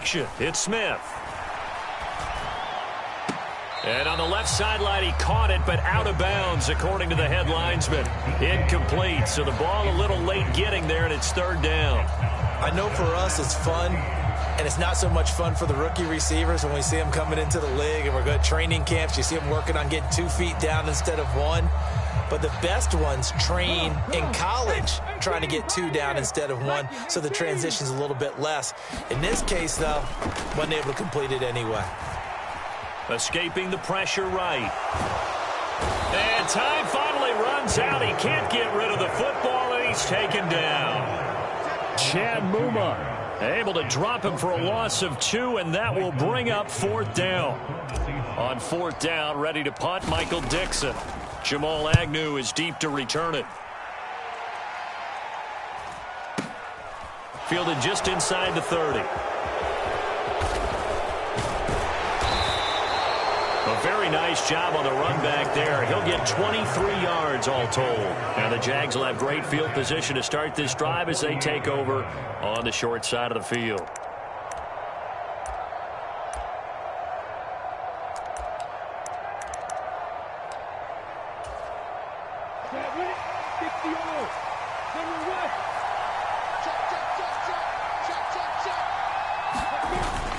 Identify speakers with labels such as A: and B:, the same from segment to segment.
A: action. It's Smith. And on the left sideline, he caught it, but out of bounds, according to the head linesman. Incomplete, so the ball a little late getting there, and it's third down.
B: I know for us it's fun, and it's not so much fun for the rookie receivers when we see them coming into the league, and we're going to training camps. You see them working on getting 2 feet down instead of 1. But the best ones train in college trying to get 2 down instead of 1, so the transition's a little bit less. In this case, though, wasn't able to complete it anyway.
A: Escaping the pressure right. And time finally runs out. He can't get rid of the football, and he's taken down. Chad Muma able to drop him for a loss of 2, and that will bring up 4th down. On 4th down, ready to punt, Michael Dixon. Jamal Agnew is deep to return it. Fielded just inside the 30. A very nice job on the run back there. He'll get 23 yards all told. And the Jags will have great field position to start this drive as they take over on the short side of the field.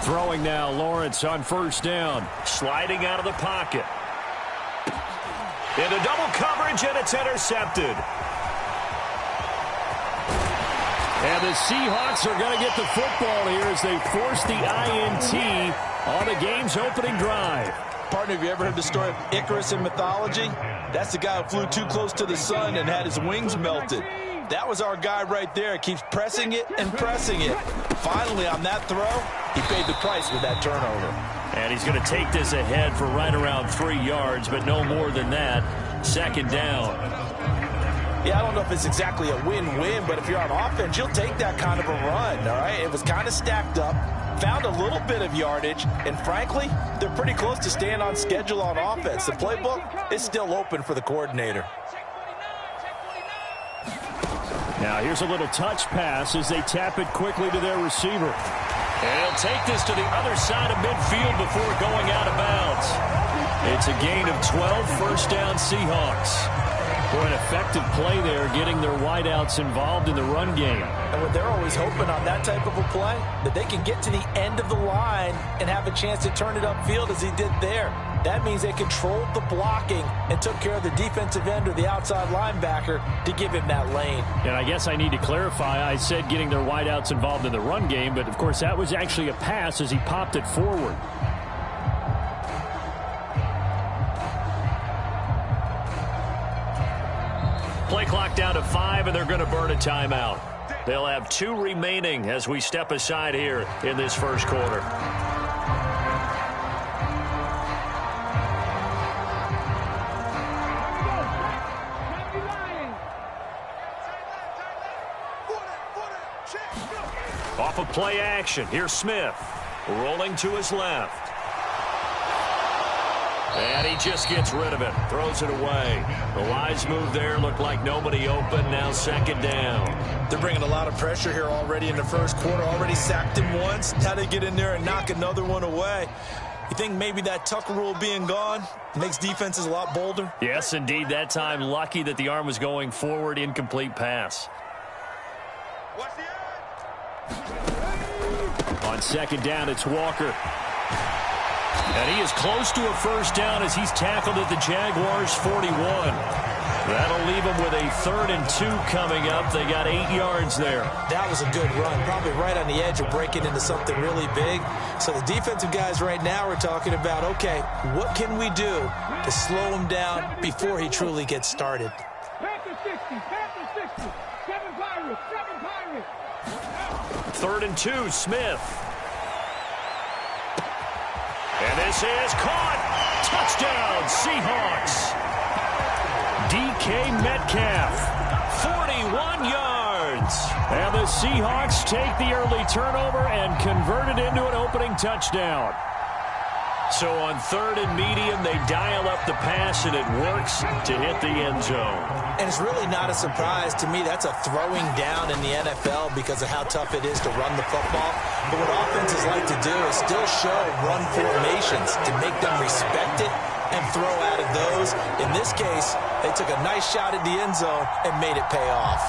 A: Throwing now, Lawrence on 1st down. Sliding out of the pocket. Into double coverage, and it's intercepted. And the Seahawks are going to get the football here as they force the INT on the game's opening drive.
C: Partner, have you ever heard the story of Icarus in mythology? That's the guy who flew too close to the sun and had his wings melted. That was our guy right there. Keeps pressing it and pressing it. Finally, on that throw, he paid the price with that turnover.
A: And he's going to take this ahead for right around 3 yards, but no more than that. 2nd down.
B: Yeah, I don't know if it's exactly a win-win, but if you're on offense, you'll take that kind of a run, all right? It was kind of stacked up, found a little bit of yardage, and frankly, they're pretty close to staying on schedule on offense. The playbook is still open for the coordinator.
A: Now here's a little touch pass as they tap it quickly to their receiver. And he'll take this to the other side of midfield before going out of bounds. It's a gain of 12, 1st down Seahawks. For an effective play there, getting their wideouts involved in the run game.
B: And what they're always hoping on that type of a play, that they can get to the end of the line and have a chance to turn it upfield as he did there. That means they controlled the blocking and took care of the defensive end or the outside linebacker to give him that lane.
A: And I guess I need to clarify, I said getting their wideouts involved in the run game, but of course that was actually a pass as he popped it forward. Play clock down to 5, and they're going to burn a timeout. They'll have 2 remaining as we step aside here in this first quarter. Off of play action, here's Smith. Rolling to his left. And he just gets rid of it. Throws it away. The wise move there. Looked like nobody open. Now 2nd down.
B: They're bringing a lot of pressure here already in the first quarter. Already sacked him once. Now they get in there and knock another one away. You think maybe that Tucker rule being gone makes defenses a lot bolder?
A: Yes, indeed. That time, lucky that the arm was going forward. Incomplete pass. On 2nd down, it's Walker. And he is close to a 1st down as he's tackled at the Jaguars' 41. That'll leave him with a 3rd and 2 coming up. They got 8 yards there.
B: That was a good run, probably right on the edge of breaking into something really big. So the defensive guys right now are talking about, okay, what can we do to slow him down before he truly gets started?
D: Panther 60, Panther 60, 7 Pirates, 7 Pirates.
A: 3rd and 2, Smith. And this is caught. Touchdown, Seahawks. DK Metcalf, 41 yards. And the Seahawks take the early turnover and convert it into an opening touchdown. So on 3rd and medium, they dial up the pass, and it works to hit the end zone.
B: And it's really not a surprise to me. That's a throwing down in the NFL because of how tough it is to run the football. But what offenses like to do is still show run formations to make them respect it and throw out of those. In this case, they took a nice shot at the end zone and made it pay off.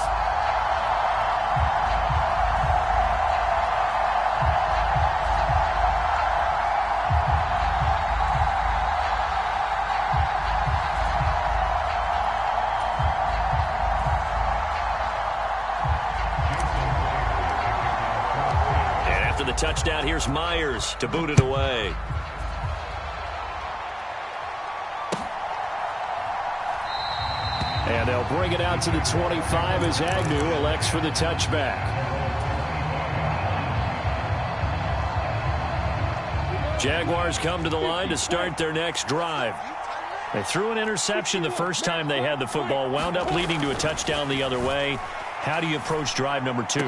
A: The touchdown, here's Myers to boot it away. And they'll bring it out to the 25 as Agnew elects for the touchback. Jaguars come to the line to start their next drive. They threw an interception the first time they had the football, wound up leading to a touchdown the other way. How do you approach drive number 2?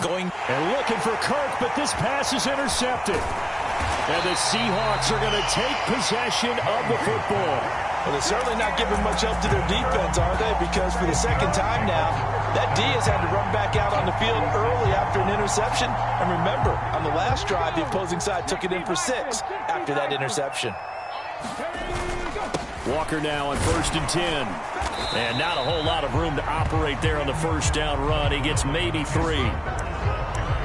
D: Going and looking for Kirk, but this pass is intercepted. And the Seahawks are going to take possession of the football.
C: Well, they're certainly not giving much help to their defense, are they? Because for the second time now, that D has had to run back out on the field early after an interception. And remember, on the last drive, the opposing side took it in for 6 after that interception.
A: Walker now on 1st and 10. And not a whole lot of room to operate there on the first down run. He gets maybe 3.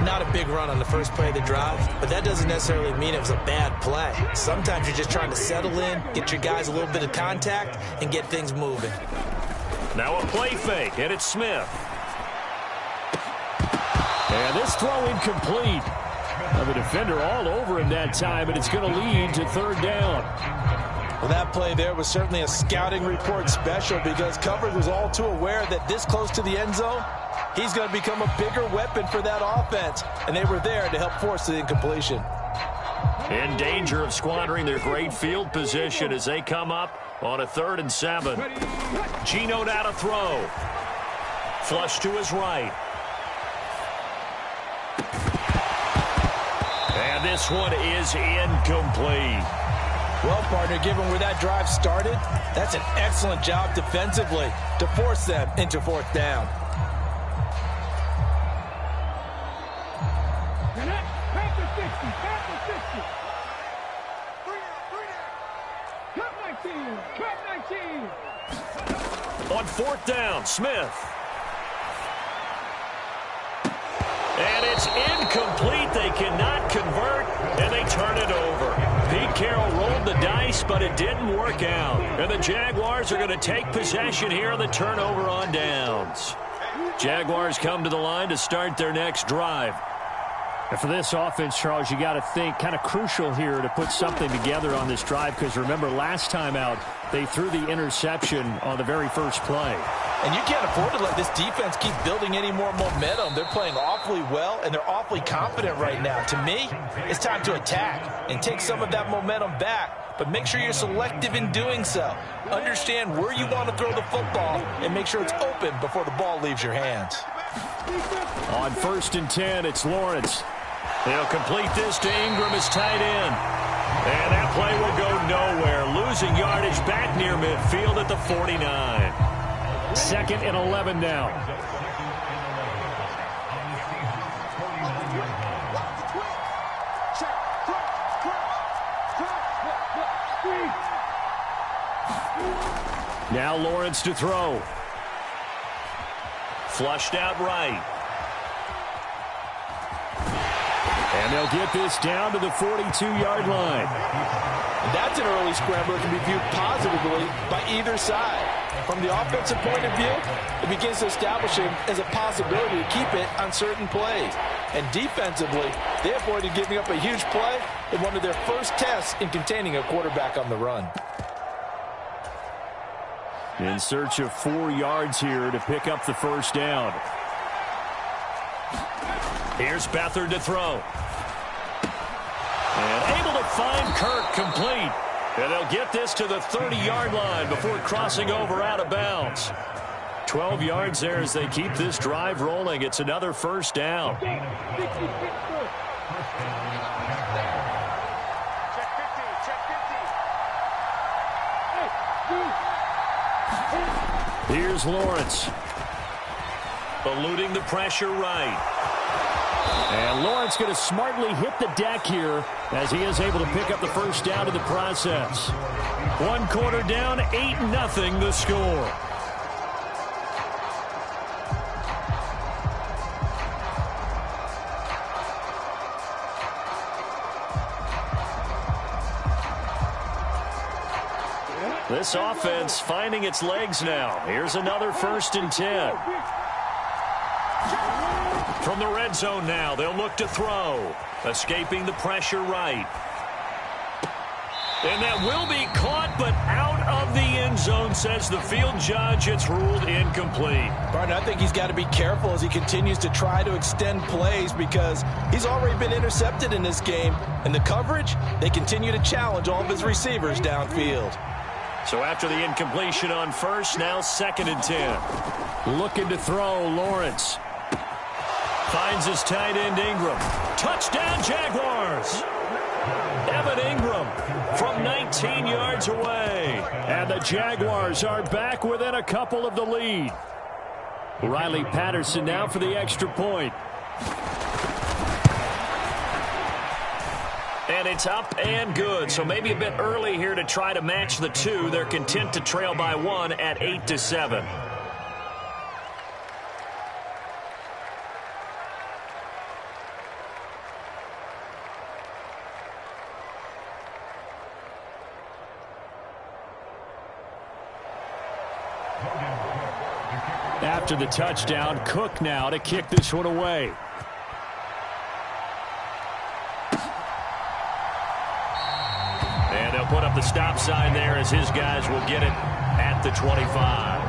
B: Not a big run on the first play of the drive, but that doesn't necessarily mean it was a bad play. Sometimes you're just trying to settle in, get your guys a little bit of contact, and get things moving.
A: Now a play fake, and it's Smith.
D: And this throw incomplete. The defender all over him that time, and it's going to lead to 3rd down.
C: Well, that play there was certainly a scouting report special because coverage was all too aware that this close to the end zone, he's going to become a bigger weapon for that offense, and they were there to help force the incompletion.
A: In danger of squandering their great field position as they come up on a 3rd and 7. Geno now to throw. Flush to his right. And this one is incomplete.
C: Well, partner, given where that drive started, that's an excellent job defensively to force them into 4th down.
D: Panther 60, Panther 60. Cut 19.
A: On 4th down, Smith. And it's incomplete. They cannot convert, and they turn it over. Pete Carroll rolled the dice, but it didn't work out. And the Jaguars are going to take possession here on the turnover on downs. Jaguars come to the line to start their next drive.
D: And for this offense, Charles, you got to think kind of crucial here to put something together on this drive because remember last time out they threw the interception on the very first play.
C: And you can't afford to let this defense keep building any more momentum. They're playing awfully well, and they're awfully confident right now. To me, it's time to attack and take some of that momentum back, but make sure you're selective in doing so. Understand where you want to throw the football and make sure it's open before the ball leaves your hands.
A: On 1st and 10, it's Lawrence. They'll complete this to Ingram as tight end. And that play will go nowhere. Losing yardage back near midfield at the 49.
D: 2nd and 11 now.
A: Now Lawrence to throw. Flushed out right.
D: And they'll get this down to the 42-yard line.
C: And that's an early scramble that can be viewed positively by either side. From the offensive point of view, it begins to establish him as a possibility to keep it on certain plays. And defensively, they avoided giving up a huge play in one of their first tests in containing a quarterback on the run.
D: In search of 4 yards here to pick up the first down.
A: Here's Beathard to throw. And able to find Kirk complete. And they'll get this to the 30-yard line before crossing over out of bounds. 12 yards there as they keep this drive rolling. It's another first down.
D: Check 50, check 50. Here's Lawrence.
A: Eluding the pressure right.
D: And Lawrence going to smartly hit the deck here as he is able to pick up the first down in the process.
A: 1 quarter down, 8-0 the score. This offense finding its legs now. Here's another 1st and 10. From the red zone now, they'll look to throw. Escaping the pressure right. And that will be caught, but out of the end zone, says the field judge. It's ruled incomplete.
C: Barton, I think he's got to be careful as he continues to try to extend plays because he's already been intercepted in this game. And the coverage, they continue to challenge all of his receivers downfield.
A: So after the incompletion on 1st, now 2nd and 10.
D: Looking to throw, Lawrence.
A: Finds his tight end Ingram. Touchdown Jaguars. Evan Ingram from 19 yards away.
D: And the Jaguars are back within a couple of the lead. Riley Patterson now for the extra point.
A: And it's up and good. So maybe a bit early here to try to match the 2. They're content to trail by 1 at 8-7.
D: After the touchdown, Cook now to kick this one away.
A: And they'll put up the stop sign there as his guys will get it at the 25.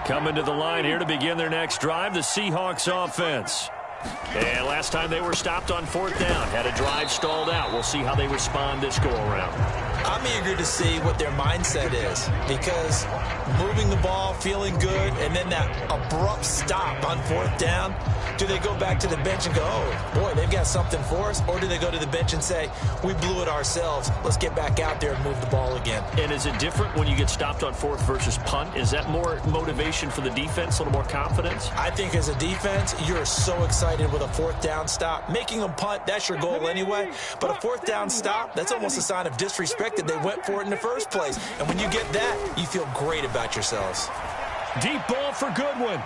A: Coming to the line here to begin their next drive, the Seahawks offense. And last time they were stopped on 4th down, had a drive stalled out. We'll see how they respond this go-around.
B: I'm eager to see what their mindset is because moving the ball, feeling good, and then that abrupt stop on 4th down, do they go back to the bench and go, oh, boy, they've got something for us? Or do they go to the bench and say, we blew it ourselves. Let's get back out there and move the ball again.
A: And is it different when you get stopped on 4th versus punt? Is that more motivation for the defense, a little more confidence?
B: I think as a defense, you're so excited with a 4th down stop. Making them punt, that's your goal anyway. But a 4th down stop, that's almost a sign of disrespect that they went for it in the first place. And when you get that, you feel great about yourselves.
A: Deep ball for Goodwin.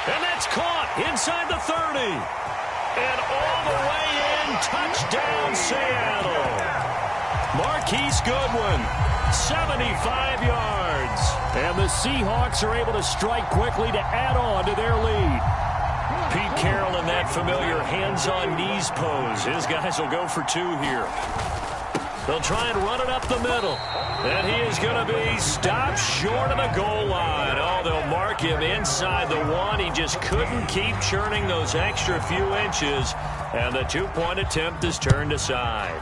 A: And that's caught inside the 30. And all the way in, touchdown Seattle. Marquise Goodwin, 75 yards.
D: And the Seahawks are able to strike quickly to add on to their lead.
A: Pete Carroll in that familiar hands-on-knees pose. His guys will go for 2 here. They'll try and run it up the middle. And he is going to be stopped short of the goal line. Oh, they'll mark him inside the 1. He just couldn't keep churning those extra few inches. And the 2-point attempt is turned aside.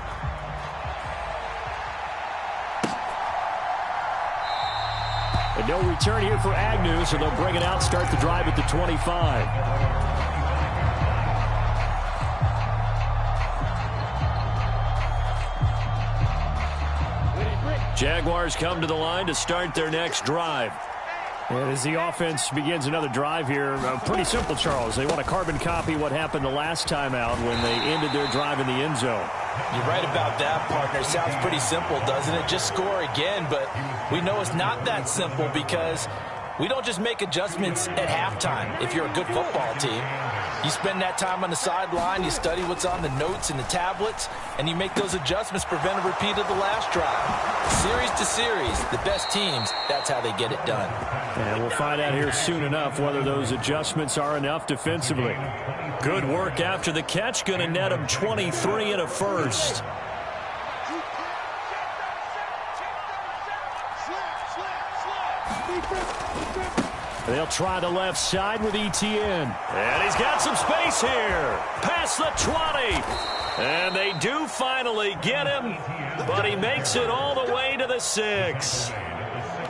D: And no return here for Agnew, so they'll bring it out, start the drive at the 25.
A: Jaguars come to the line to start their next drive.
D: And as the offense begins another drive here, pretty simple, Charles. They want to carbon copy what happened the last time out when they ended their drive in the end zone.
C: You're right about that, partner. Sounds pretty simple, doesn't it? Just score again, but we know it's not that simple because we don't just make adjustments at halftime if you're a good football team. You spend that time on the sideline, you study what's on the notes and the tablets, and you make those adjustments, prevent a repeat of the last drive. Series to series, the best teams, that's how they get it done.
D: And we'll find out here soon enough whether those adjustments are enough defensively.
A: Good work after the catch, going to net him 23 and a first.
D: They'll try the left side with Etienne.
A: And he's got some space here. Past the 20. And they do finally get him, but he makes it all the way to the 6.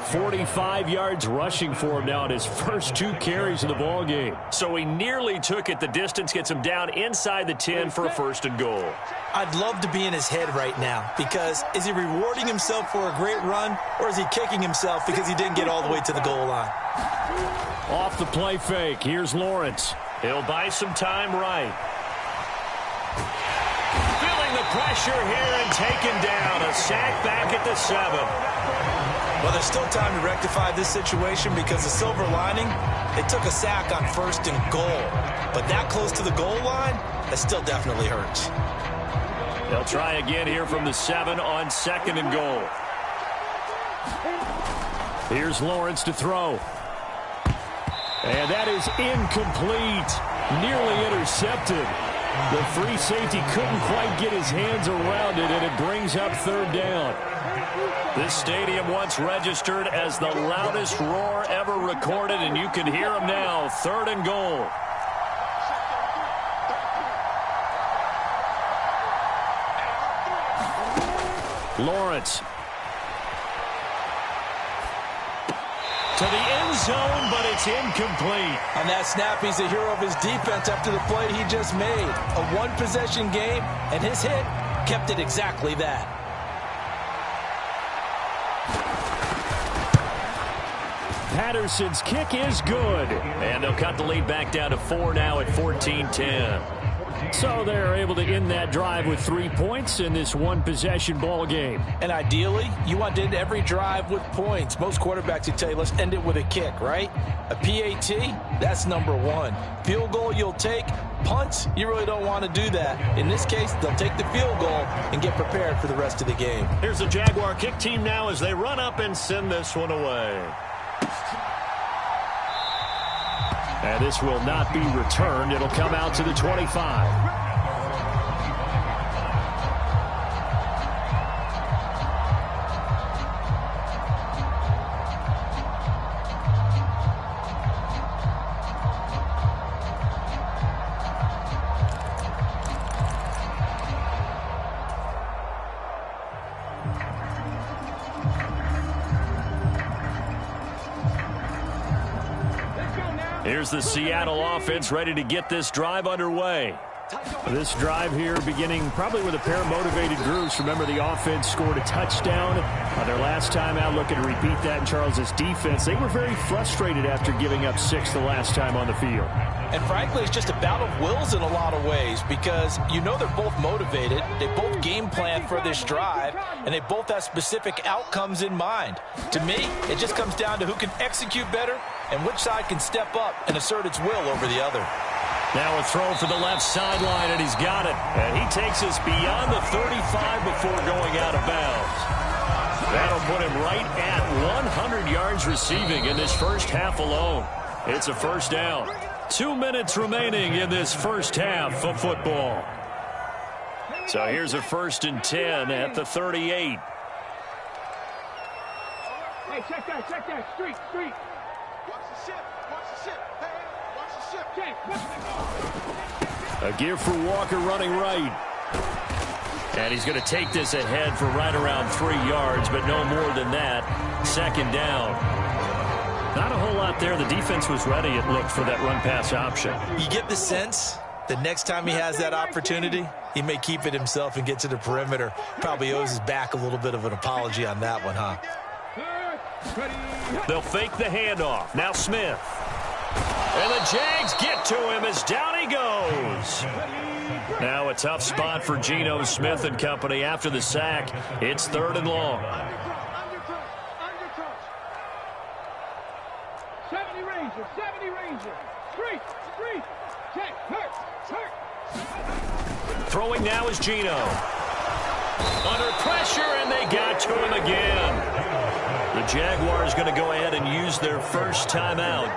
D: 45 yards rushing for him now in his first 2 carries in the ball game.
A: So he nearly took it the distance, gets him down inside the 10 for a 1st and goal.
B: I'd love to be in his head right now because is he rewarding himself for a great run or is he kicking himself because he didn't get all the way to the goal line?
D: Off the play fake, here's Lawrence.
A: He'll buy some time right. Feeling the pressure here and taken down. A sack back at the 7.
B: Well, there's still time to rectify this situation because the silver lining, they took a sack on 1st and goal. But that close to the goal line, that still definitely hurts.
A: They'll try again here from the 7 on 2nd and goal.
D: Here's Lawrence to throw. And that is incomplete. Nearly intercepted. The free safety couldn't quite get his hands around it, and it brings up 3rd down.
A: This stadium once registered as the loudest roar ever recorded, and you can hear him now. 3rd and goal.
D: Lawrence.
A: To the end zone, but it's incomplete.
C: On that snap, he's a hero of his defense after the play he just made. A one-possession game, and his hit kept it exactly that.
D: Patterson's kick is good.
A: And they'll cut the lead back down to 4 now at 14-10.
D: So they're able to end that drive with 3 points in this one-possession ball game.
C: And ideally, you want to end every drive with points. Most quarterbacks would tell you, let's end it with a kick, right? A PAT, that's number 1. Field goal you'll take. Punts, you really don't want to do that. In this case, they'll take the field goal and get prepared for the rest of the game.
A: Here's the Jaguar kick team now as they run up and send this one away.
D: And this will not be returned. It'll come out to the 25.
A: Here's the Seattle offense ready to get this drive underway.
D: This drive here beginning probably with a pair of motivated groups. Remember, the offense scored a touchdown on their last time out. Looking to repeat that in Charles's defense. They were very frustrated after giving up 6 the last time on the field.
C: And frankly, it's just a battle of wills in a lot of ways because you know they're both motivated. They both game plan for this drive, and they both have specific outcomes in mind. To me, it just comes down to who can execute better and which side can step up and assert its will over the other.
A: Now a throw for the left sideline, and he's got it. And he takes us beyond the 35 before going out of bounds. That'll put him right at 100 yards receiving in this first half alone. It's a 1st down. 2 minutes remaining in this first half of football. So here's a 1st and 10 at the 38.
E: Hey, check that. Street. Watch the ship. Hey, watch the ship. Check.
D: A give for Walker running right.
A: And he's going to take this ahead for right around 3 yards, but no more than that. 2nd down. Not a whole lot there. The defense was ready, it looked, for that run-pass option.
B: You get the sense the next time he has that opportunity, he may keep it himself and get to the perimeter. Probably owes his back a little bit of an apology on that one, huh?
A: They'll fake the handoff. Now Smith. And the Jags get to him as down he goes. Now a tough spot for Geno Smith and company after the sack. It's 3rd and long.
E: 70 Ranger. Street. Check. Hurt.
A: Throwing now is Geno. Under pressure, and they got to him again. The Jaguars going to go ahead and use their first timeout.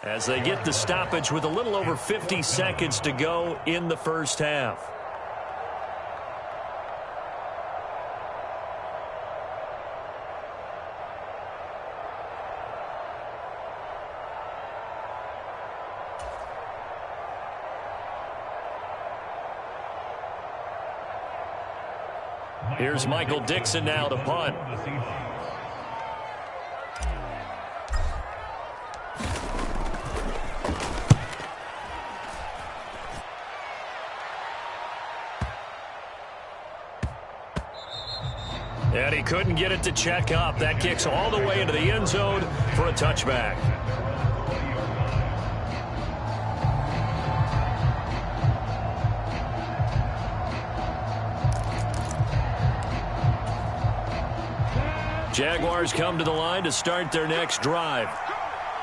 A: as they get the stoppage with a little over 50 seconds to go in the first half. Here's Michael Dixon now to punt. And he couldn't get it to check up. That kicks all the way into the end zone for a touchback. Jaguars come to the line to start their next drive.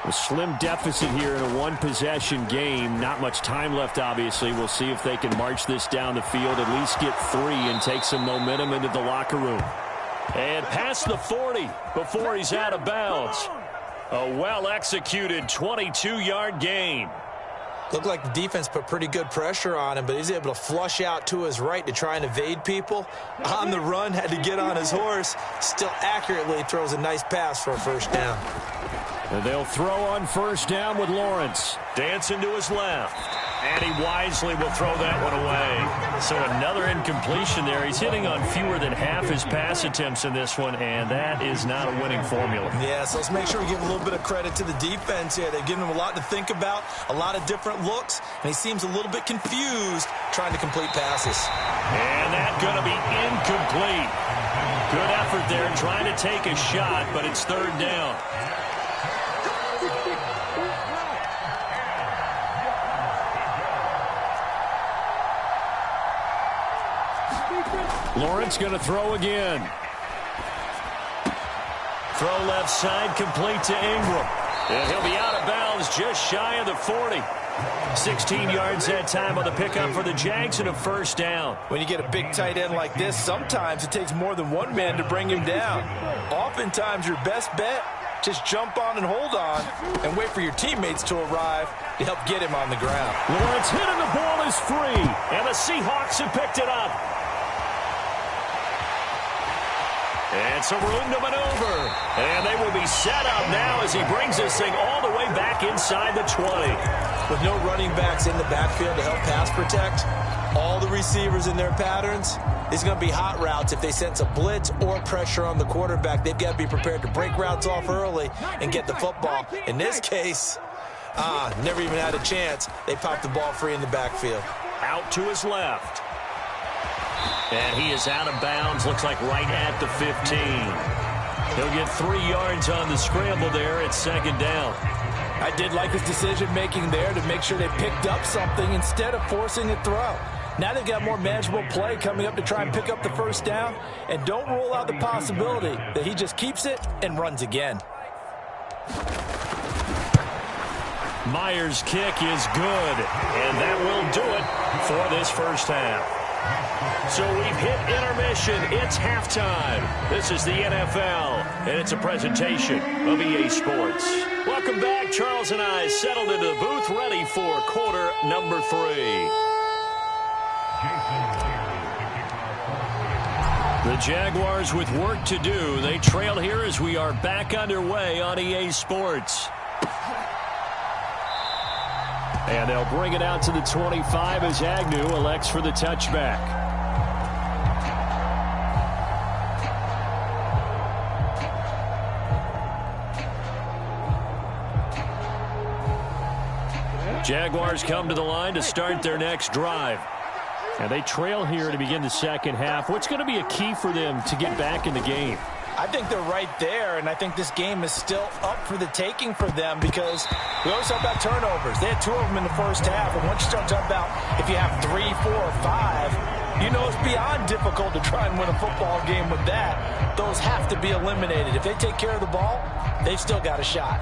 A: A slim deficit here in a one-possession game. Not much time left, obviously. We'll see if they can march this down the field, at least get 3 and take some momentum into the locker room. And past the 40 before he's out of bounds. A well-executed 22-yard gain.
B: Looked like the defense put pretty good pressure on him, but he's able to flush out to his right to try and evade people. On the run, had to get on his horse. Still accurately throws a nice pass for a first down.
D: And they'll throw on first down with Lawrence.
A: Dancing to his left. And he wisely will throw that one away. So another incompletion there. He's hitting on fewer than half his pass attempts in this one, and that is not a winning formula.
B: Yeah, so let's make sure we give a little bit of credit to the defense here. They've given him a lot to think about, a lot of different looks, and he seems a little bit confused trying to complete passes.
A: And that's going to be incomplete. Good effort there trying to take a shot, but it's third down.
D: Lawrence going to throw again.
A: Throw left side, complete to Ingram. And he'll be out of bounds just shy of the 40. 16 yards that time on the pickup for the Jags and a first down.
C: When you get a big tight end like this, sometimes it takes more than one man to bring him down. Oftentimes your best bet, just jump on and hold on and wait for your teammates to arrive to help get him on the ground.
A: Lawrence hit and the ball is free. And the Seahawks have picked it up. And some room to maneuver. And they will be set up now as he brings this thing all the way back inside the 20.
B: With no running backs in the backfield to help pass protect, all the receivers in their patterns, it's going to be hot routes. If they sense a blitz or pressure on the quarterback, they've got to be prepared to break routes off early and get the football. In this case, never even had a chance. They popped the ball free in the backfield.
A: Out to his left. And he is out of bounds, looks like right at the 15. He'll get 3 yards on the scramble there at second down.
C: I did like his decision-making there to make sure they picked up something instead of forcing a throw. Now they've got more manageable play coming up to try and pick up the first down. And don't rule out the possibility that he just keeps it and runs again.
A: Myers' kick is good, and that will do it for this first half. So we've hit intermission. It's halftime. This is the NFL, and it's a presentation of EA Sports. Welcome back. Charles and I settled into the booth, ready for quarter number 3. The Jaguars with work to do. They trail here as we are back underway on EA Sports. And they'll bring it out to the 25 as Agnew elects for the touchback. Jaguars come to the line to start their next drive. And they trail here to begin the second half. What's going to be a key for them to get back in the game?
C: I think they're right there, and I think this game is still up for the taking for them because we always talk about turnovers. They had 2 of them in the first half, and once you start talking about if you have 3, 4, or 5, you know it's beyond difficult to try and win a football game with that. Those have to be eliminated. If they take care of the ball, they've still got a shot.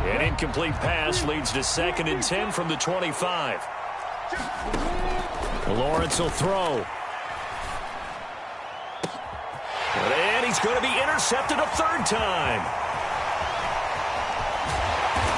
A: An incomplete pass leads to 2nd and 10 from the 25. Lawrence will throw. And he's going to be intercepted a 3rd time.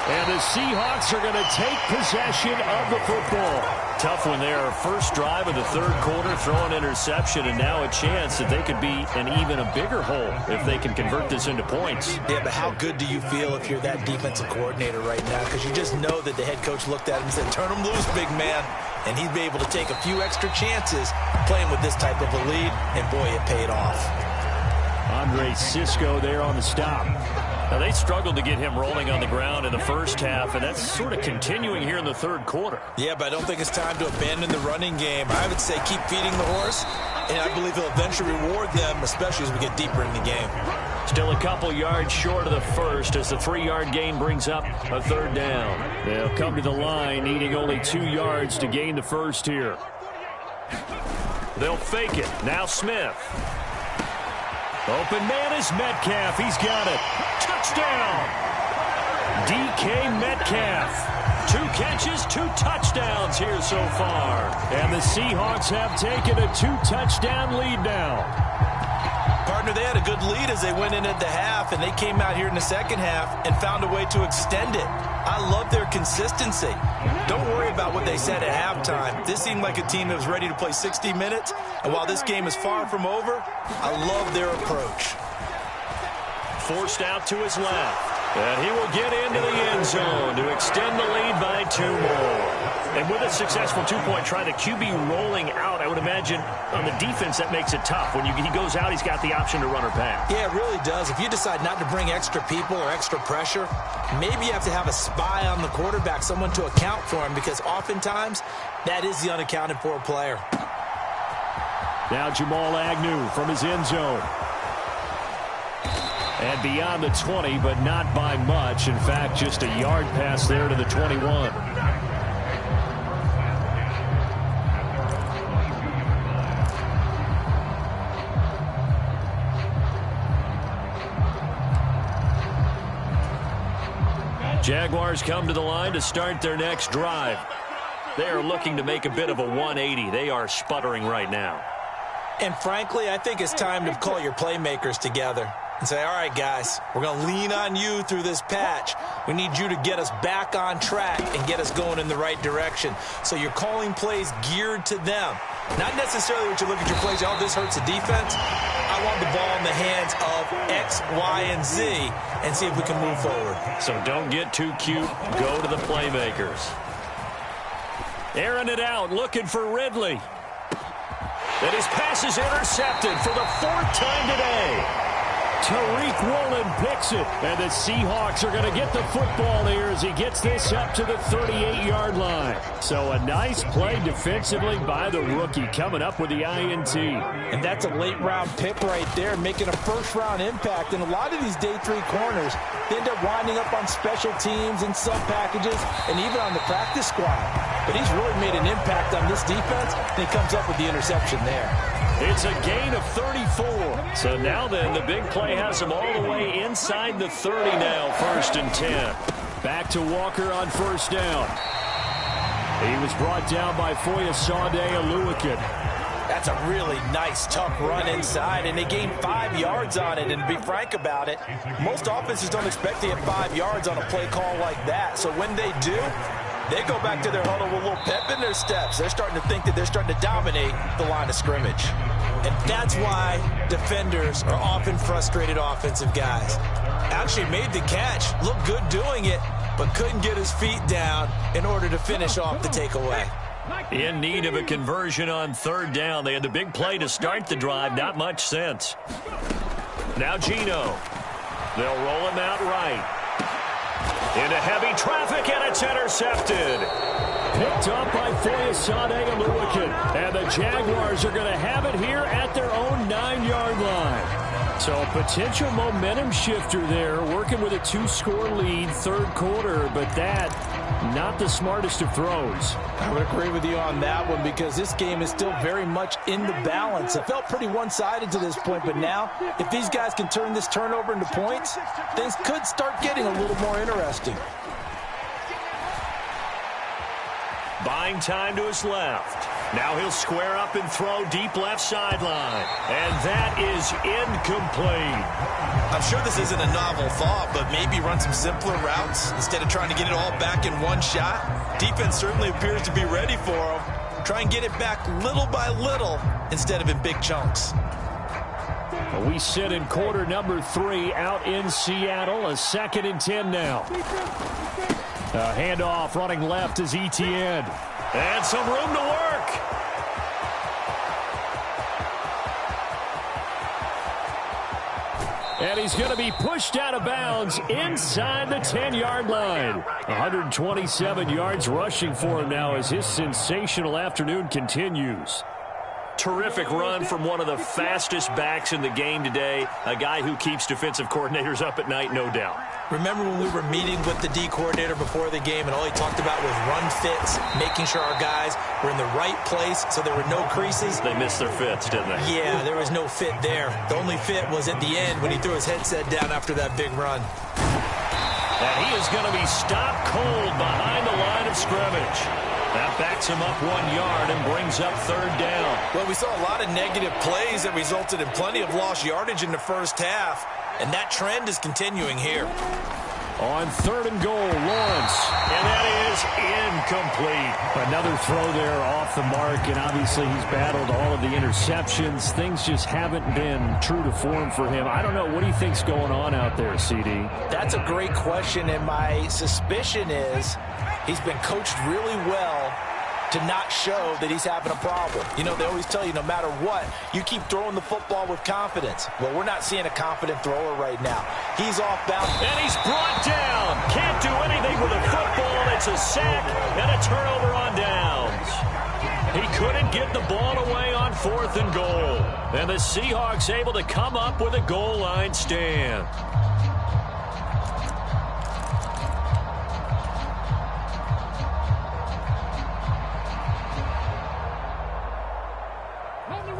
D: And the Seahawks are going to take possession of the football.
A: Tough one there. First drive of the third quarter, throw an interception, and now a chance that they could be in even a bigger hole if they can convert this into points.
B: Yeah, but how good do you feel if you're that defensive coordinator right now? Because you just know that the head coach looked at him and said, turn him loose, big man. And he'd be able to take a few extra chances playing with this type of a lead, and boy, it paid off.
D: Andre Cisco there on the stop.
A: Now, they struggled to get him rolling on the ground in the first half, and that's sort of continuing here in the third quarter.
B: Yeah, but I don't think it's time to abandon the running game. I would say keep feeding the horse, and I believe he'll eventually reward them, especially as we get deeper in the game.
A: Still a couple yards short of the first as the 3-yard gain brings up a third down.
D: They'll come to the line needing only 2 yards to gain the first here.
A: They'll fake it. Now Smith. Open man is Metcalf. He's got it. Touchdown. DK Metcalf. 2 catches, 2 touchdowns here so far.
D: And the Seahawks have taken a 2-touchdown lead now.
B: Partner, they had a good lead as they went in at the half, and they came out here in the second half and found a way to extend it. I love their consistency. Don't worry about what they said at halftime. This seemed like a team that was ready to play 60 minutes, and while this game is far from over, I love their approach.
A: Forced out to his left. And he will get into the end zone to extend the lead by 2 more. And with a successful 2-point try, the QB rolling out, I would imagine on the defense that makes it tough. When he goes out, he's got the option to run or pass.
B: Yeah, it really does. If you decide not to bring extra people or extra pressure, maybe you have to have a spy on the quarterback, someone to account for him, because oftentimes that is the unaccounted for player.
D: Now Jamal Agnew from his end zone. And beyond the 20, but not by much. In fact, just a yard pass there to the 21.
A: Jaguars come to the line to start their next drive. They are looking to make a bit of a 180. They are sputtering right now.
B: And frankly, I think it's time to call your playmakers together and say, all right, guys, we're going to lean on you through this patch. We need you to get us back on track and get us going in the right direction. So you're calling plays geared to them. Not necessarily what you look at your plays, oh, this hurts the defense. I want the ball in the hands of X, Y, and Z and see if we can move forward.
A: So don't get too cute. Go to the playmakers. Airing it out, looking for Ridley. And his pass is intercepted for the 4th time today.
D: Tariq Woolen picks it, and the Seahawks are going to get the football here as he gets this up to the 38-yard line. So a nice play defensively by the rookie, coming up with the INT.
B: And that's a late-round pick right there, making a first-round impact. And a lot of these day 3 corners, they end up winding up on special teams and sub packages and even on the practice squad. But he's really made an impact on this defense, and he comes up with the interception there.
A: It's a gain of 34. So now then, the big play has him all the way inside the 30 now, 1st and 10.
D: Back to Walker on 1st down. He was brought down by Foyesade Oluwakin.
B: That's a really nice, tough run inside, and they gained 5 yards on it. And to be frank about it, most offenses don't expect to get 5 yards on a play call like that. So when they do, they go back to their huddle with a little pep in their steps. They're starting to think that they're starting to dominate the line of scrimmage. And that's why defenders are often frustrated offensive guys. Actually made the catch, looked good doing it, but couldn't get his feet down in order to finish off the takeaway.
A: In need of a conversion on 3rd down. They had the big play to start the drive. Not much sense. Now Geno. They'll roll him out right. Into heavy traffic, and it's intercepted.
D: Picked up by Foyesade Oluwakin. And the Jaguars are going to have it here at their own 9-yard line. So a potential momentum shifter there, working with a 2-score lead, 3rd quarter, but that, not the smartest of throws.
B: I would agree with you on that one because this game is still very much in the balance. It felt pretty one-sided to this point, but now, if these guys can turn this turnover into points, things could start getting a little more interesting.
A: Buying time to his left. Now he'll square up and throw deep left sideline. And that is incomplete.
B: I'm sure this isn't a novel thought, but maybe run some simpler routes instead of trying to get it all back in one shot. Defense certainly appears to be ready for him. Try and get it back little by little instead of in big chunks.
D: We sit in quarter number 3 out in Seattle. A 2nd and 10 now. A handoff running left is Etienne.
A: And some room to work.
D: And he's going to be pushed out of bounds inside the 10-yard line. 127 yards rushing for him now as his sensational afternoon continues.
A: Terrific run from one of the fastest backs in the game today. A guy who keeps defensive coordinators up at night, no doubt.
B: Remember when we were meeting with the D coordinator before the game and all he talked about was run fits, making sure our guys were in the right place so there were no creases?
A: They missed their fits, didn't they?
B: Yeah, there was no fit there. The only fit was at the end when he threw his headset down after that big run.
A: And he is going to be stopped cold behind the line of scrimmage. That backs him up 1 yard and brings up 3rd down.
B: Well, we saw a lot of negative plays that resulted in plenty of lost yardage in the first half, and that trend is continuing here.
D: On 3rd and goal, Lawrence.
A: And that is incomplete.
D: Another throw there off the mark, and obviously he's battled all of the interceptions. Things just haven't been true to form for him. I don't know. What do you think's going on out there, CD?
B: That's a great question, and my suspicion is he's been coached really well to not show that he's having a problem. You know, they always tell you no matter what, you keep throwing the football with confidence. Well, we're not seeing a confident thrower right now. He's off balance.
A: And he's brought down. Can't do anything with a football. It's a sack and a turnover on downs. He couldn't get the ball away on 4th and goal. And the Seahawks able to come up with a goal line stand.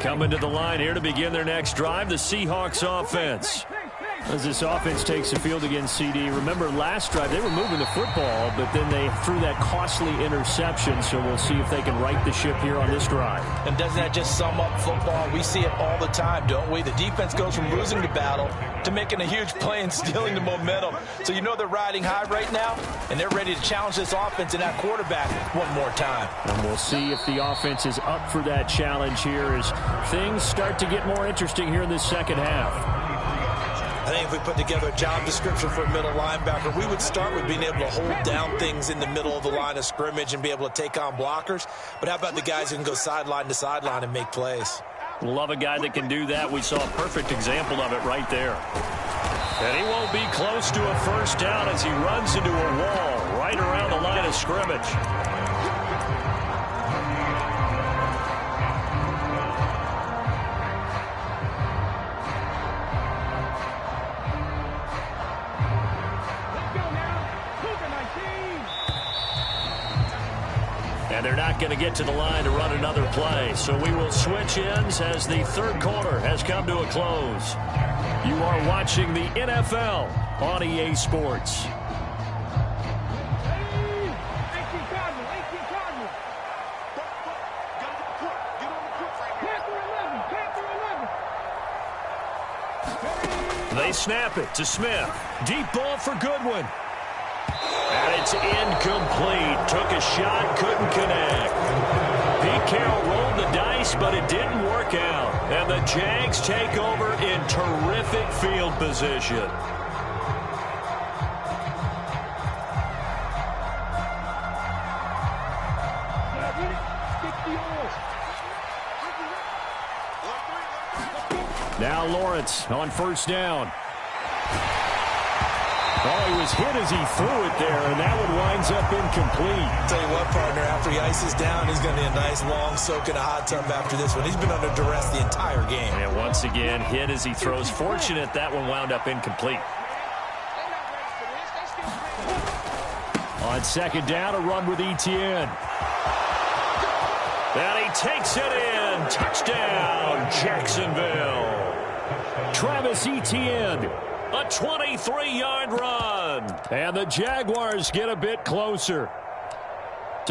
A: Coming to the line here to begin their next drive, the Seahawks offense.
D: As this offense takes the field against CD, remember last drive they were moving the football, but then they threw that costly interception, so we'll see if they can right the ship here on this drive.
B: And doesn't that just sum up football? We see it all the time, don't we? The defense goes from losing the battle to making a huge play and stealing the momentum. So you know they're riding high right now, and they're ready to challenge this offense and that quarterback one more time.
D: And we'll see if the offense is up for that challenge here as things start to get more interesting here in this second half.
B: I think if we put together a job description for a middle linebacker, we would start with being able to hold down things in the middle of the line of scrimmage and be able to take on blockers. But how about the guys who can go sideline to sideline and make plays?
A: Love a guy that can do that. We saw a perfect example of it right there. And he won't be close to a first down as he runs into a wall right around the line of scrimmage. And they're not going to get to the line to run another play. So we will switch ends as the 3rd quarter has come to a close. You are watching the NFL on EA Sports. They snap it to Smith. Deep ball for Goodwin. And it's incomplete. Took a shot, couldn't connect. Pete Carroll rolled the dice, but it didn't work out. And the Jags take over in terrific field position.
D: Now Lawrence on first down. Oh, he was hit as he threw it there, and that one winds up incomplete.
B: Tell you what, partner, after he ices down, he's going to need a nice long soak in a hot tub after this one. He's been under duress the entire game.
A: And once again, hit as he throws. Fortunate that one wound up incomplete.
D: On 2nd down, a run with Etienne.
A: And he takes it in. Touchdown, Jacksonville.
D: Travis Etienne.
A: A 23-yard run.
D: And the Jaguars get a bit closer.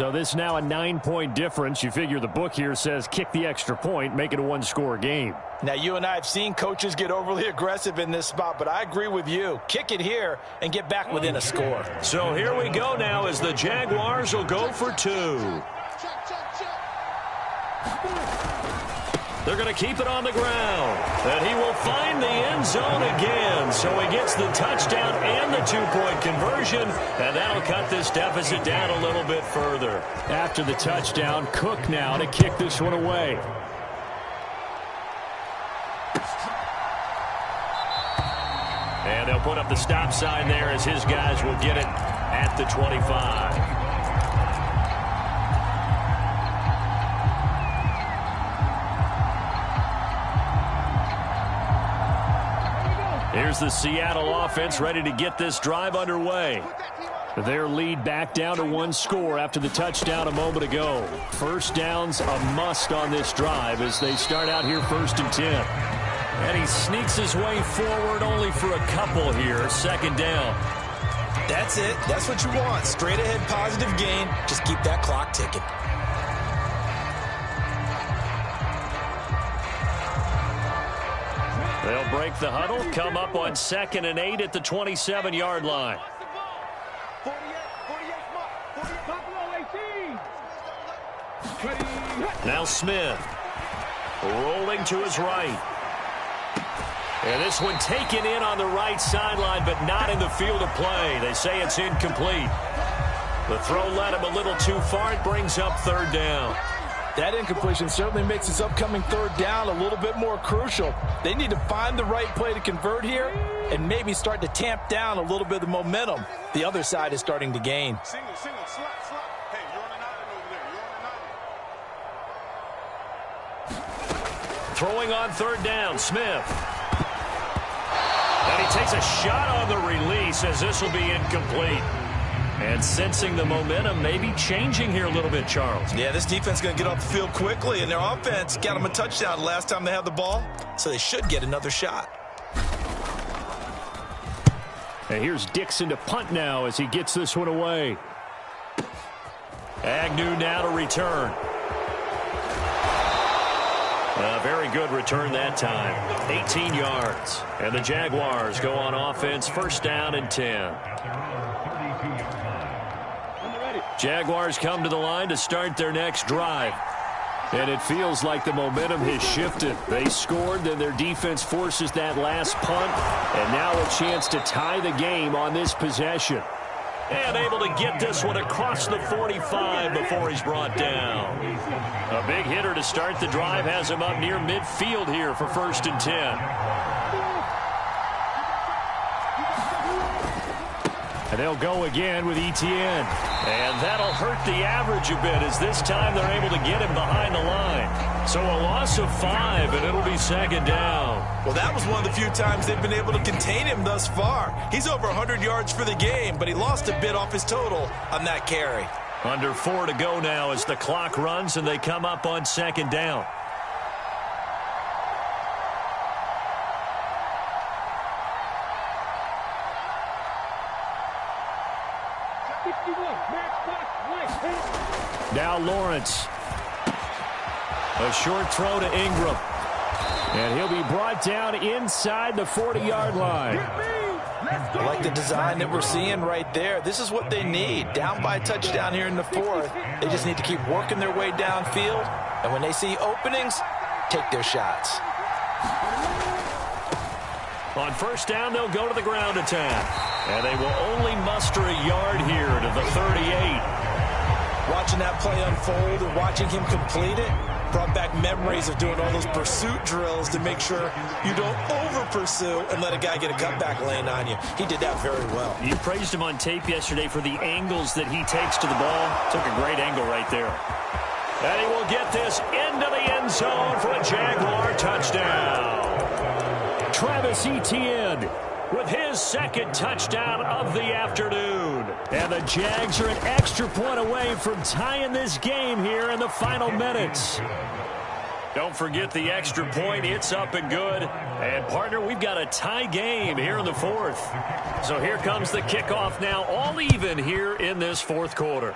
D: So this now a 9-point difference. You figure the book here says kick the extra point, make it a one-score game.
C: Now, you and I have seen coaches get overly aggressive in this spot, but I agree with you. Kick it here and get back within a score.
A: So here we go now as the Jaguars will go for 2. They're going to keep it on the ground. And he will find the end zone again. So he gets the touchdown and the 2-point conversion. And that'll cut this deficit down a little bit further.
D: After the touchdown, Cook now to kick this one away.
A: And they'll put up the stop sign there as his guys will get it at the 25. Here's the Seattle offense ready to get this drive underway.
D: Their lead back down to 1 score after the touchdown a moment ago. First down's a must on this drive as they start out here 1st and 10.
A: And he sneaks his way forward only for a couple here. 2nd down.
B: That's it. That's what you want. Straight ahead positive gain. Just keep that clock ticking.
A: They'll break the huddle, come up on 2nd and 8 at the 27-yard line. Now Smith rolling to his right. And this one taken in on the right sideline, but not in the field of play. They say it's incomplete. The throw led him a little too far. It brings up 3rd down.
C: That incompletion certainly makes this upcoming 3rd down a little bit more crucial. They need to find the right play to convert here and maybe start to tamp down a little bit of the momentum the other side is starting to gain.
E: Single, slot. Hey, you're on an island over there.
A: Throwing on 3rd down, Smith. And he takes a shot on the release as this will be incomplete. And sensing the momentum maybe changing here a little bit, Charles.
B: Yeah, this defense is going to get off the field quickly, and their offense got them a touchdown the last time they had the ball, so they should get another shot.
D: And here's Dixon to punt now as he gets this one away.
A: Agnew now to return. A very good return that time. 18 yards. And the Jaguars go on offense, 1st down and 10. Jaguars come to the line to start their next drive.
D: And it feels like the momentum has shifted. They scored, then their defense forces that last punt. And now a chance to tie the game on this possession.
A: And able to get this one across the 45 before he's brought down. A big hitter to start the drive has him up near midfield here for 1st and 10.
D: And they'll go again with Etienne.
A: And that'll hurt the average a bit as this time they're able to get him behind the line. So a loss of 5, and it'll be 2nd down.
B: Well, that was one of the few times they've been able to contain him thus far. He's over 100 yards for the game, but he lost a bit off his total on that carry.
A: Under 4 to go now as the clock runs and they come up on 2nd down.
D: Now Lawrence. A short throw to Ingram. And he'll be brought down inside the 40-yard line.
C: I like the design that we're seeing right there. This is what they need. Down by a touchdown here in the 4th. They just need to keep working their way downfield. And when they see openings, take their shots.
A: On 1st down, they'll go to the ground attack. And they will only muster a yard here to the 38.
B: Watching that play unfold and watching him complete it brought back memories of doing all those pursuit drills to make sure you don't over-pursue and let a guy get a cutback lane on you. He did that very well.
A: You praised him on tape yesterday for the angles that he takes to the ball. Took a great angle right there. And he will get this into the end zone for a Jaguar touchdown.
D: Travis Etienne
A: with his 2nd touchdown of the afternoon.
D: And the Jags are an extra point away from tying this game here in the final minutes.
A: Don't forget the extra point. It's up and good. And, partner, we've got a tie game here in the 4th. So here comes the kickoff now, all even here in this 4th quarter.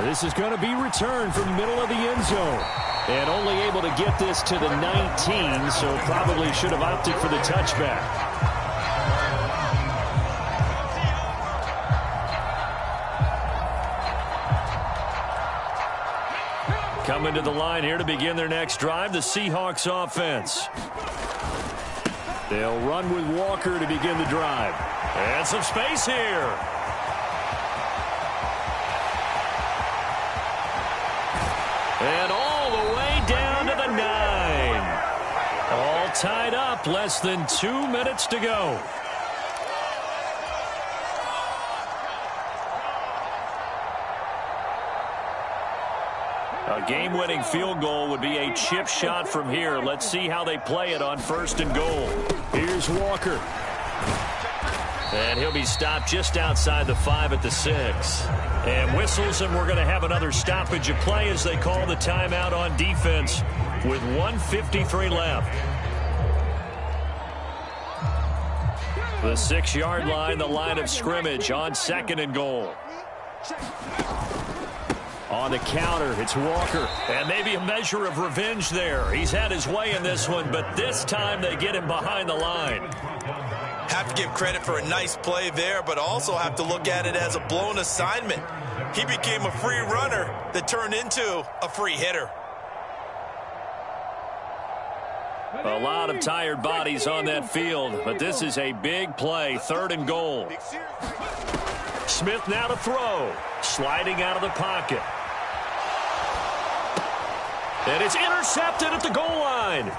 D: This is going to be returned from the middle of the end zone. And only able to get this to the 19, so probably should have opted for the touchback. Coming to the line here to begin their next drive, the Seahawks offense. They'll run with Walker to begin the drive. And some space here. And all the way down to the 9. All tied up, less than 2 minutes to go. A game-winning field goal would be a chip shot from here. Let's see how they play it on 1st and goal. Here's Walker. And he'll be stopped just outside the 5 at the 6. And whistles, and we're going to have another stoppage of play as they call the timeout on defense with 1:53 left. The 6-yard line, the line of scrimmage on 2nd and goal. On the counter, it's Walker. And maybe a measure of revenge there. He's had his way in this one, but this time they get him behind the line.
C: Have to give credit for a nice play there, but also have to look at it as a blown assignment. He became a free runner that turned into a free hitter.
D: A lot of tired bodies on that field, but this is a big play, 3rd and goal. Smith now to throw, sliding out of the pocket. And it's intercepted at the goal line.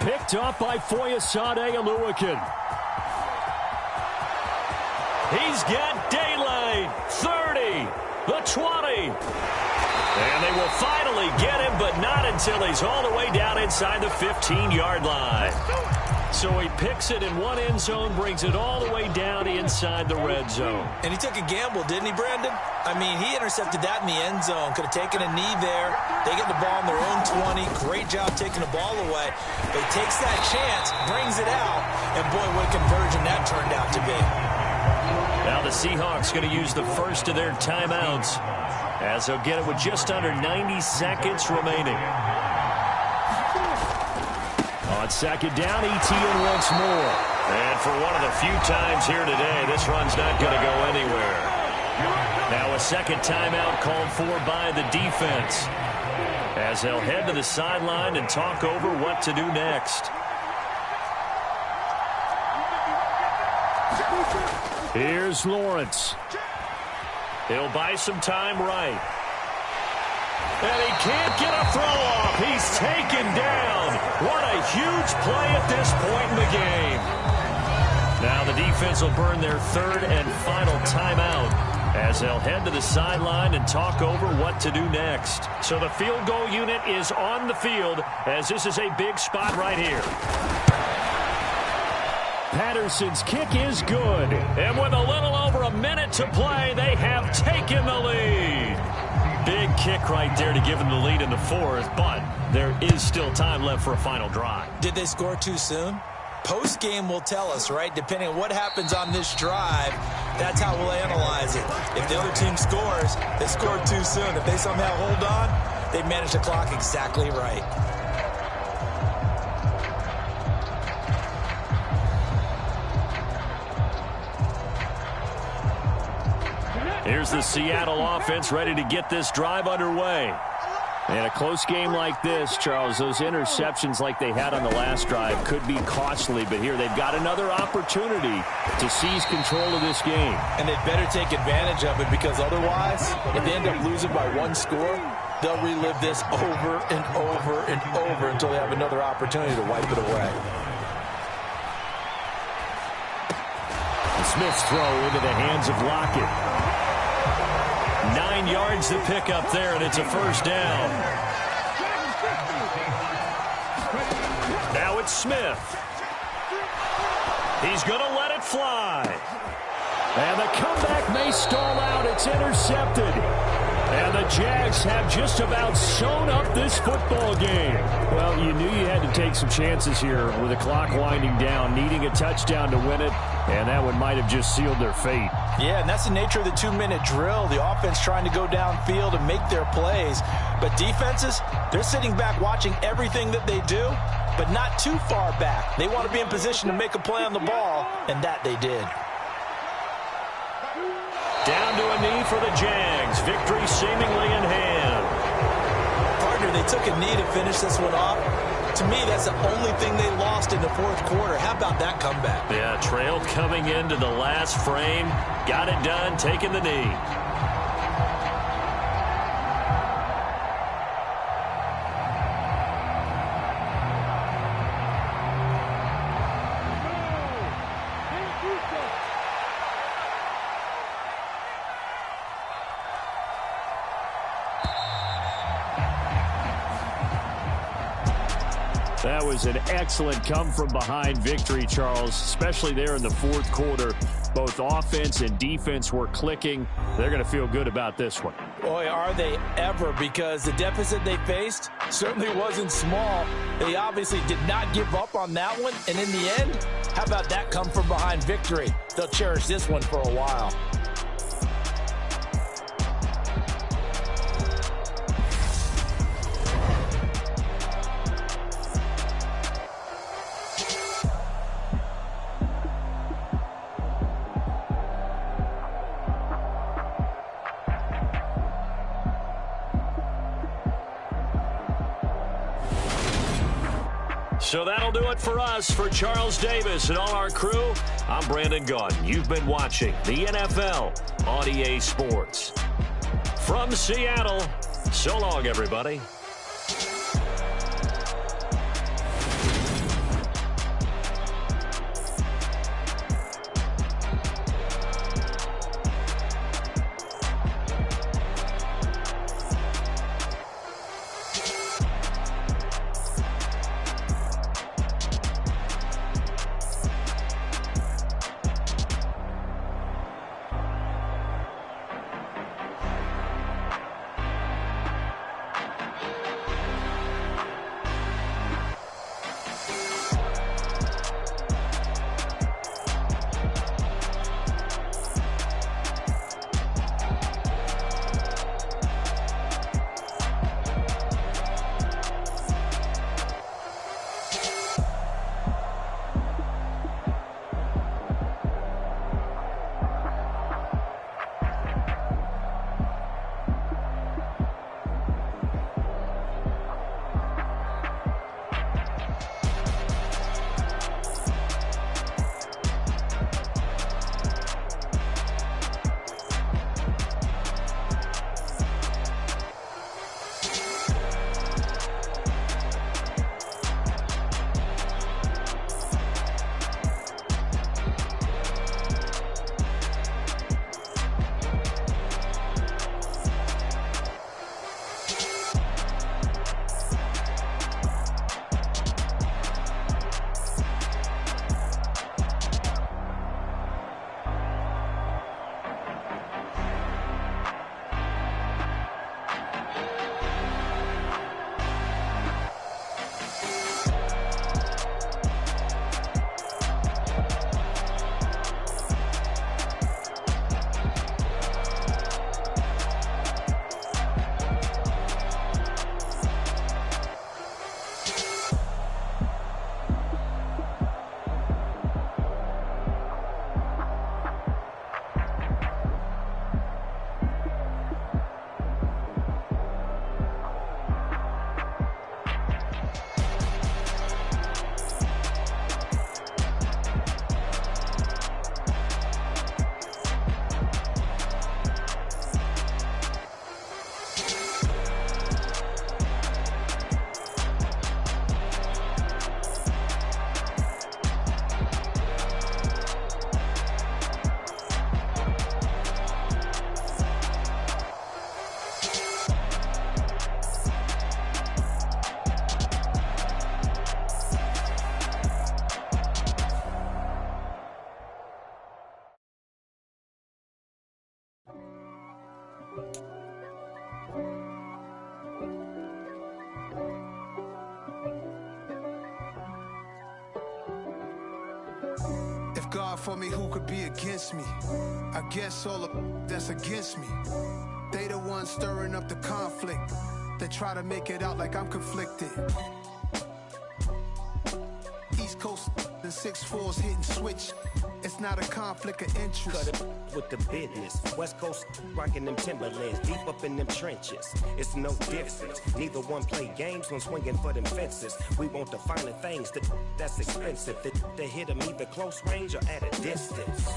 D: Picked off by Foyesade Oluwakin. He's got daylight. 30, the 20. And they will finally get him, but not until he's all the way down inside the 15-yard line. So he picks it in one end zone, brings it all the way down inside the red zone.
B: And he took a gamble, didn't he, Brandon? I mean, he intercepted that in the end zone. Could have taken a knee there. They get the ball on their own 20. Great job taking the ball away. But he takes that chance, brings it out, and boy, what a conversion that turned out to be.
D: Now the Seahawks going to use the first of their timeouts as they'll get it with just under 90 seconds remaining. On 2nd down, ETN once more. And for one of the few times here today, this run's not going to go anywhere. Now a 2nd timeout called for by the defense as they'll head to the sideline and talk over what to do next. Here's Lawrence. He'll buy some time right. And he can't get a throw off. He's taken down. What a huge play at this point in the game. Now the defense will burn their 3rd and final timeout as they'll head to the sideline and talk over what to do next. So the field goal unit is on the field as this is a big spot right here. Patterson's kick is good. And with a little over a minute to play, they have taken the lead. Big kick right there to give them the lead in the 4th, but there is still time left for a final drive.
B: Did they score too soon? Post-game will tell us, right? Depending on what happens on this drive, that's how we'll analyze it. If the other team scores, they scored too soon. If they somehow hold on, they managed the clock exactly right.
D: Here's the Seattle offense ready to get this drive underway. In a close game like this, Charles, those interceptions like they had on the last drive could be costly, but here they've got another opportunity to seize control of this game.
B: And they'd better take advantage of it because otherwise, if they end up losing by 1 score, they'll relive this over and over and over until they have another opportunity to wipe it away.
D: Smith's throw into the hands of Lockett. 9 yards to pick up there, and it's a 1st down. Now it's Smith. He's going to let it fly. And the comeback may stall out. It's intercepted. And the Jags have just about sewn up this football game. Well, you knew you had to take some chances here with the clock winding down, needing a touchdown to win it. And that one might have just sealed their fate.
C: Yeah, and that's the nature of the 2-minute drill. The offense trying to go downfield and make their plays. But defenses, they're sitting back watching everything that they do, but not too far back. They want to be in position to make a play on the ball, and that they did.
A: Down to a knee for the Jags. Victory seemingly in hand.
B: Partner, they took a knee to finish this one off. To me, that's the only thing they lost in the fourth quarter. How about that comeback?
A: Yeah, trailed coming into the last frame. Got it done, taking the knee.
D: That was an excellent come-from-behind victory, Charles, especially there in the fourth quarter. Both offense and defense were clicking. They're going to feel good about this one.
B: Boy, are they ever, because the deficit they faced certainly wasn't small. They obviously did not give up on that one, and in the end, how about that come-from-behind victory? They'll cherish this one for a while.
A: So that'll do it for us. For Charles Davis and all our crew, I'm Brandon Gaudin. You've been watching the NFL on EA Sports. From Seattle, so long, everybody.
F: for me, who could be against me? I guess all the that's against me. They the ones stirring up the conflict. They try to make it out like I'm conflicted. East Coast and 6'4's hitting switch. It's not a conflict of interest.
G: Cut it with the business. West Coast rocking them Timberlands, deep up in them trenches. It's no difference. Neither one play games when swinging for them fences. We want the finer things that's expensive. They hit them either close range or at a distance.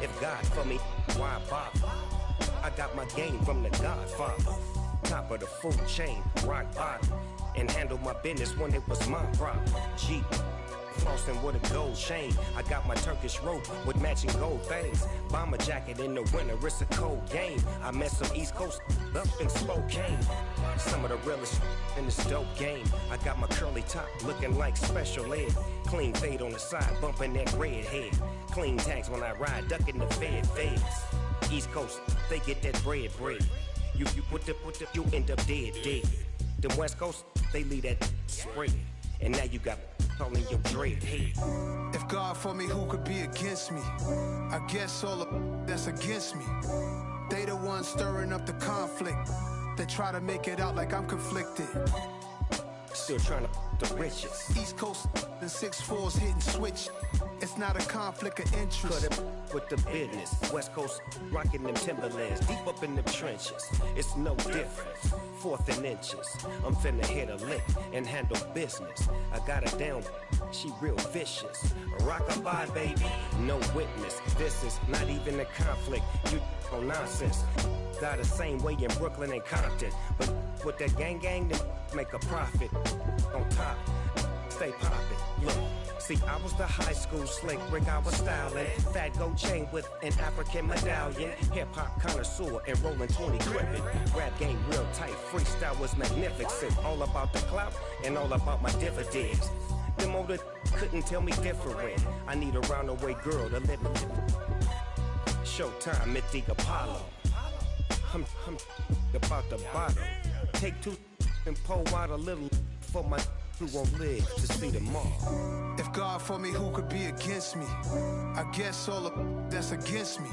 G: If God for me, why bother? I got my game from the Godfather. Top of the food chain, rock bottom. And handle my business when it was my problem. Jeep. Flossing with a gold chain. I got my Turkish rope with matching gold things. Bomber jacket in the winter, it's a cold game. I met some East Coast up in Spokane. Some of the realest in this dope game. I got my curly top looking like special ed. Clean fade on the side, bumping that red head. Clean tags when I ride, ducking the feds. East Coast, they get that bread. You you end up dead. Them West Coast, they leave that spread. And now you got all in your dread head.
F: If God for me, who could be against me? I guess all the that's against me. They the ones stirring up the conflict. They try to make it out like I'm conflicted.
G: Still trying to the riches.
F: East Coast and 6'4's hitting switch. It's not a conflict of interest.
G: Cut it with the business. West Coast rocking them Timberlands, deep up in them trenches. It's no difference. Fourth and inches. I'm finna hit a lick and handle business. I got her down, she real vicious. Rock-a-bye, baby, no witness. This is not even a conflict. You on nonsense. Got the same way in Brooklyn and Compton. But with that gang, then make a profit. On top, stay poppin'. Look, see, I was the high school slick Rick, I was styling. Fat gold chain with an African medallion. Hip-hop connoisseur and rolling 20 gripping. Rap game real tight, freestyle was magnificent. All about the clout and all about my dividends. Them older couldn't tell me different. I need a roundaway girl to live in. Showtime at the Apollo. I'm about the bottle. Take two and pour out a little for my who won't live to see tomorrow.
F: If God for me, who could be against me? I guess all the that's against me.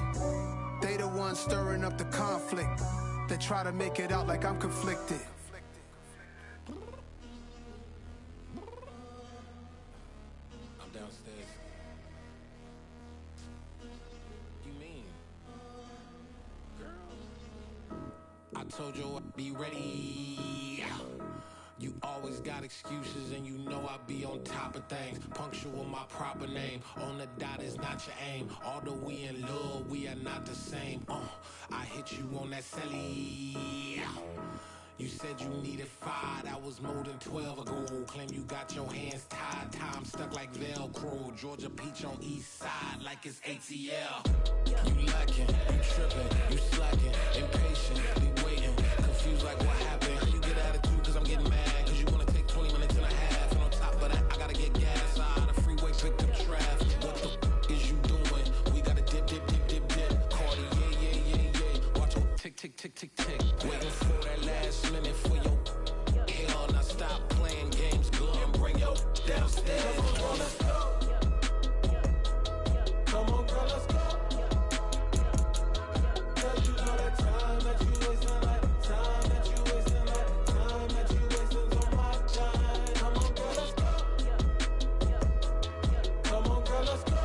F: They the ones stirring up the conflict. They try to make it out like I'm conflicted.
H: I'm downstairs. You mean? Girl, I told you I'd be ready. You always got excuses and you know I be on top of things. Punctual my proper name. On the dot is not your aim. Although we in love, we are not the same. I hit you on that celly. You said you needed 5, that was more than 12 ago. Claim you got your hands tied, time stuck like Velcro. Georgia peach on east side like it's ATL. You lacking, you tripping, you slacking, impatient, be waiting, confused like what happened. How you get attitude cause I'm getting mad, cause you wanna take 20 minutes and a half. And on top of that, I gotta get gas out of the freeway, pick up traffic. What the is you doing? We gotta dip. Cardi, yeah. Watch it tick. Waiting for that last minute for your hell. Now stop playing games, go and bring your downstairs. Come on, let's go. Come on, girl, let's go. Cause you know that time that you wasting, like time that you wasting, like time that you wasting on my time. Come on, girl, let's go. Come on, girl, let's go.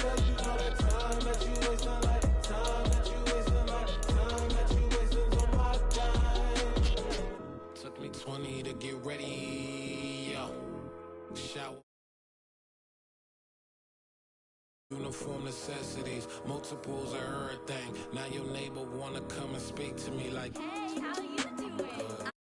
H: Cause you know that time that you wasting, like time that you wasting, like time that you wasting on my time. Took me 20 to get ready, yo. Shower. Uniform necessities, multiples of everything. Now your neighbor wanna come and speak to me like, hey, how you doing?